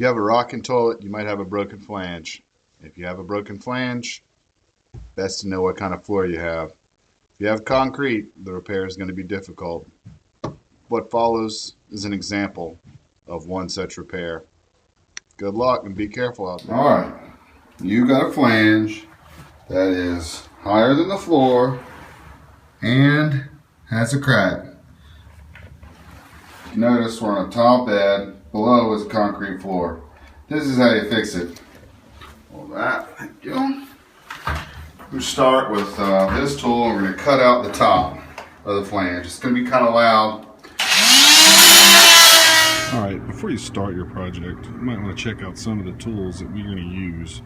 you have a rocking toilet, you might have a broken flange. If you have a broken flange, best to know what kind of floor you have. If you have concrete, the repair is going to be difficult. What follows is an example of one such repair. Good luck and be careful out there. Alright, you got a flange that is higher than the floor and has a crack. Notice we're on a tile bed, below is a concrete floor. This is how you fix it. Hold that, thank you. We start with this tool and we're going to cut out the top of the flange. It's going to be kind of loud. Alright, before you start your project, you might want to check out some of the tools that we're going to use.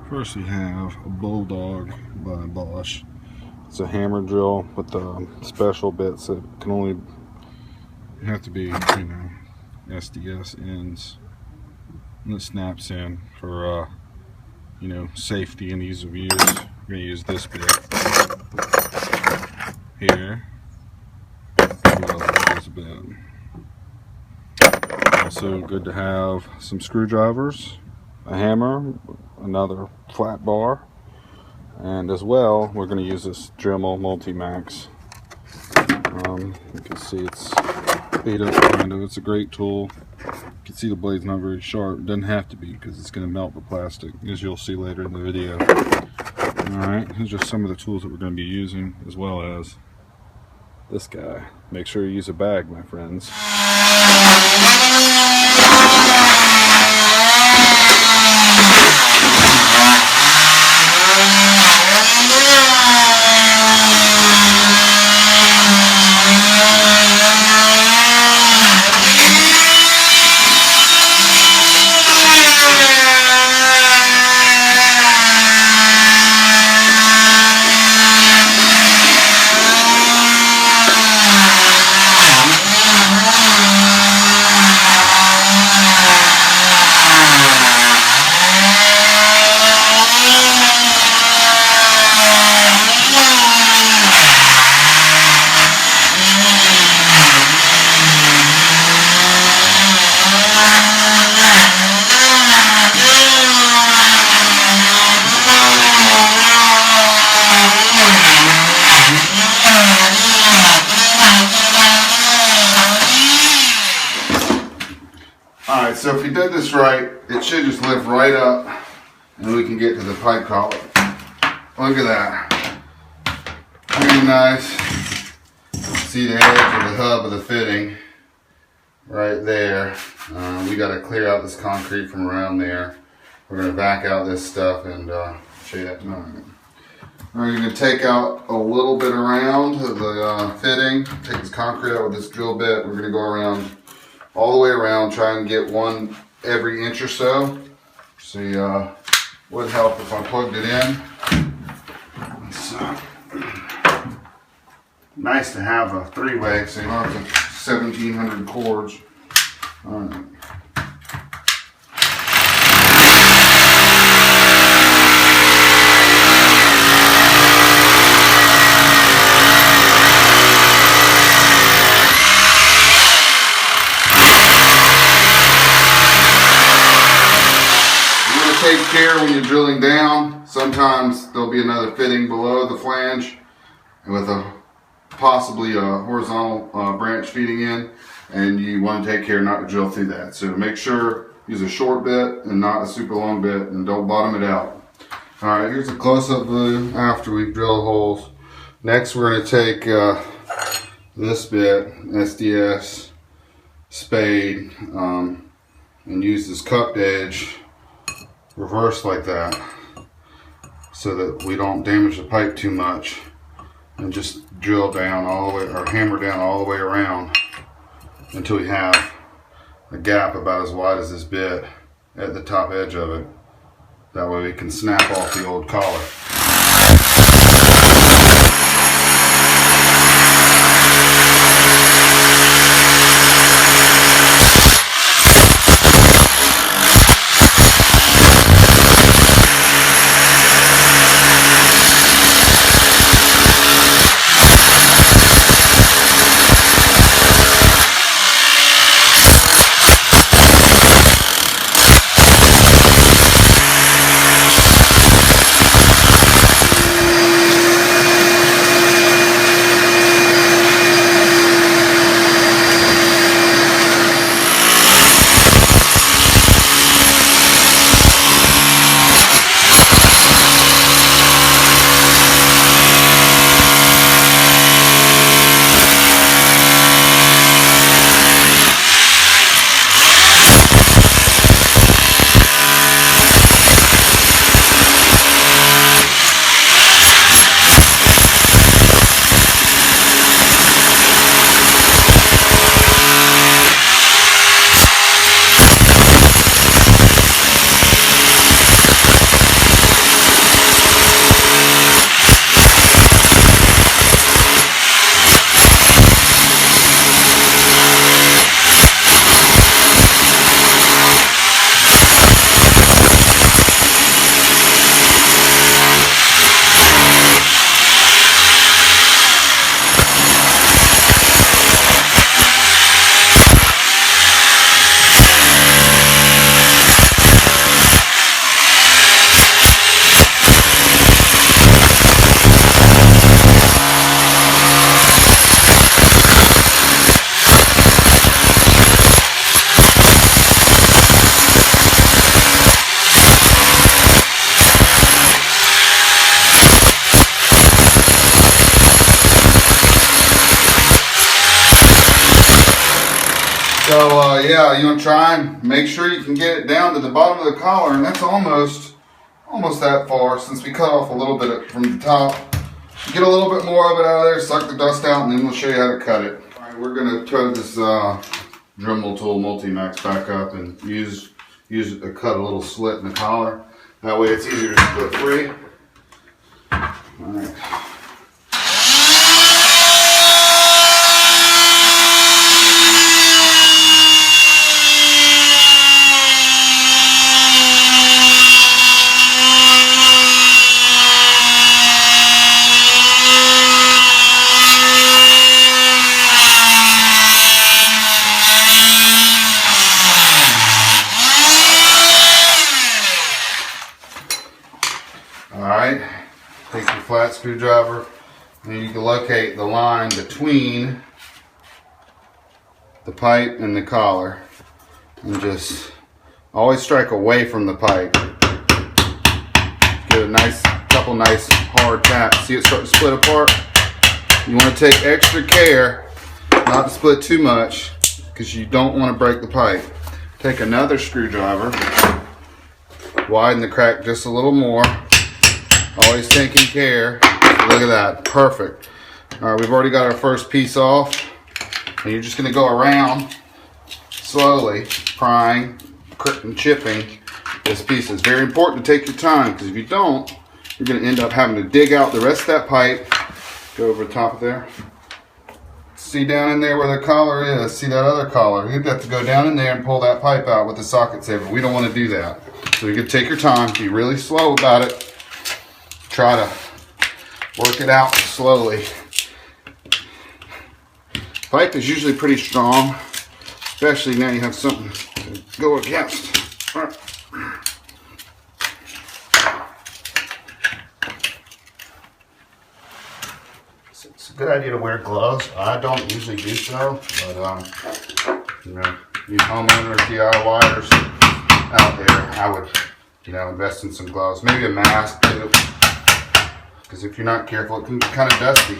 First we have a Bulldog by Bosch. It's a hammer drill with special bits that can only have to be, SDS ends. And it snaps in for, safety and ease of use. We're going to use this bit here. This bit. Also good to have some screwdrivers, a hammer, another flat bar, and as well we're going to use this Dremel Multi-Max. You can see it's beat up kind of. It's a great tool. You can see the blade's not very sharp. It doesn't have to be because it's going to melt the plastic, as you'll see later in the video. Alright, here's just some of the tools that we're going to be using, as well as this guy. Make sure you use a bag, my friends. Alright, so if you did this right, it should just lift right up and we can get to the pipe collar. Look at that. Pretty nice. See the edge of the hub of the fitting right there. We got to clear out this concrete from around there. We're going to back out this stuff and show you that in a minute. We're going to take out a little bit around of the fitting. Take this concrete out with this drill bit. We're going to go around all the way around, try and get one every inch or so. See, would help if I plugged it in. It's nice to have a three-way, so you don't have to 1,700 cords. All right. Take care when you're drilling down. Sometimes there'll be another fitting below the flange with a possibly a horizontal branch feeding in, and you want to take care not to drill through that. So make sure use a short bit and not a super long bit, and don't bottom it out. All right, here's a close-up view after we've drilled holes. Next, we're going to take this bit, SDS spade, and use this cupped edge reverse like that so that we don't damage the pipe too much, and just drill down all the way, or hammer down all the way around until we have a gap about as wide as this bit at the top edge of it. That way we can snap off the old collar. So yeah, you want to try and make sure you can get it down to the bottom of the collar, and that's almost that far since we cut off a little bit from the top. Get a little bit more of it out of there, suck the dust out, and then we'll show you how to cut it. All right, we're going to tow this Dremel tool Multi-Max back up and use it to cut a little slit in the collar. That way it's easier to split free. All right. Alright, take your flat screwdriver and you can locate the line between the pipe and the collar and just always strike away from the pipe. Get a couple nice hard taps. See it start to split apart? You want to take extra care not to split too much because you don't want to break the pipe. Take another screwdriver, widen the crack just a little more. Always taking care. Look at that, perfect. All right, we've already got our first piece off, and you're just going to go around slowly, prying and chipping this piece. It's very important to take your time because if you don't, you're going to end up having to dig out the rest of that pipe. Go over the top of there. See down in there where the collar is. See that other collar? You've got to go down in there and pull that pipe out with the socket saver. We don't want to do that. So you can take your time, be really slow about it. Try to work it out slowly. Pipe is usually pretty strong, especially now you have something to go against. It's a good idea to wear gloves. I don't usually do so, but you know, you homeowners, DIYers out there, I would, you know, invest in some gloves, maybe a mask too. Because if you're not careful, it can be kind of dusty.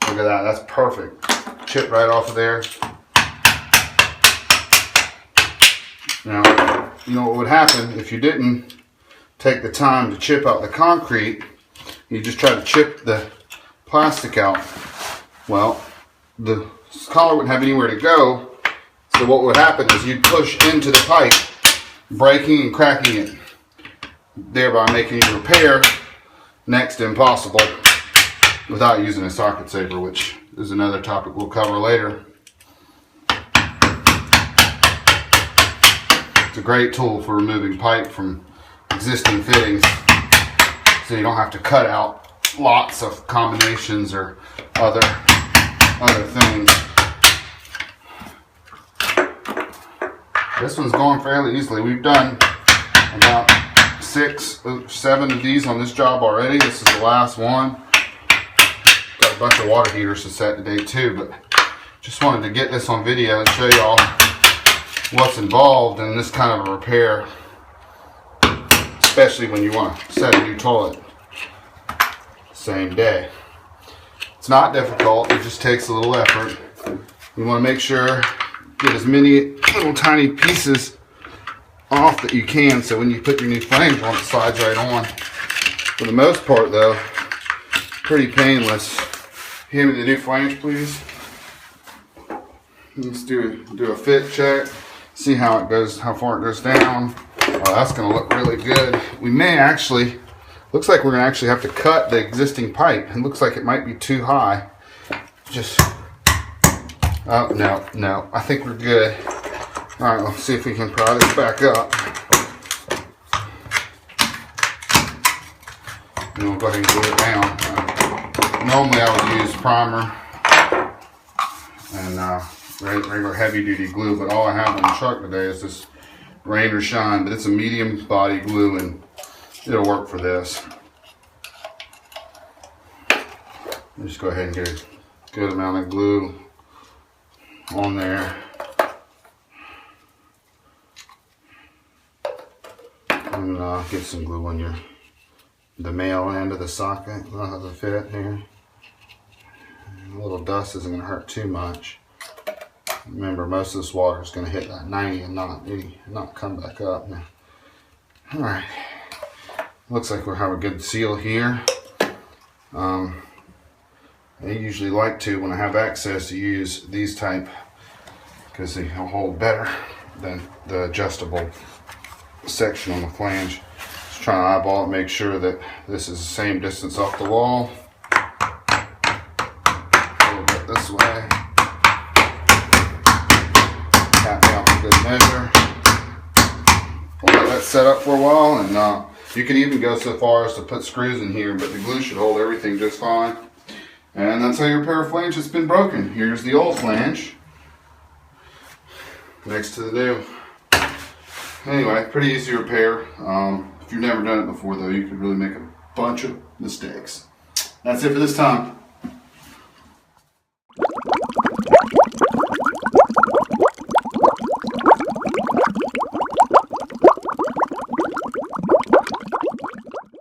Look at that, that's perfect. Chip right off of there. Now, you know what would happen if you didn't take the time to chip out the concrete, you just try to chip the plastic out. Well, the collar wouldn't have anywhere to go, so what would happen is you'd push into the pipe, breaking and cracking it, thereby making your repair next to impossible without using a socket saver, which is another topic we'll cover later. It's a great tool for removing pipe from existing fittings, so you don't have to cut out lots of combinations or other things. This one's going fairly easily. We've done about 6 or 7 of these on this job already. This is the last one. Got a bunch of water heaters to set today too, but just wanted to get this on video and show y'all what's involved in this kind of a repair, especially when you want to set a new toilet same day. It's not difficult, it just takes a little effort. You want to make sure get as many little tiny pieces off that you can, so when you put your new flange on, it slides right on. For the most part though, pretty painless. Hand me the new flange please. Let's do a fit check, see how it goes, how far it goes down. Oh, that's going to look really good. We may actually, looks like we're going to actually have to cut the existing pipe. It looks like it might be too high. Just, oh no, I think we're good. All right, let's see if we can pry this back up. And we'll go ahead and glue it down. Normally I would use primer and regular heavy duty glue, but all I have on the truck today is this Rain or Shine, but it's a medium body glue and it'll work for this. Just go ahead and get a good amount of glue on there. And get some glue on the male end of the socket, of the fit here. A little dust isn't going to hurt too much. Remember, most of this water is going to hit that 90 and not come back up. All right, looks like we'll have a good seal here. I usually like to, when I have access, to use these type because they hold better than the adjustable section on the flange. Just trying to eyeball it, make sure that this is the same distance off the wall. A little bit this way. Tap me off a good measure. We'll let that set up for a while, and you can even go so far as to put screws in here, but the glue should hold everything just fine. And that's how you repair a flange that's been broken. Here's the old flange next to the new. Anyway, pretty easy to repair. If you've never done it before though, you could really make a bunch of mistakes. That's it for this time.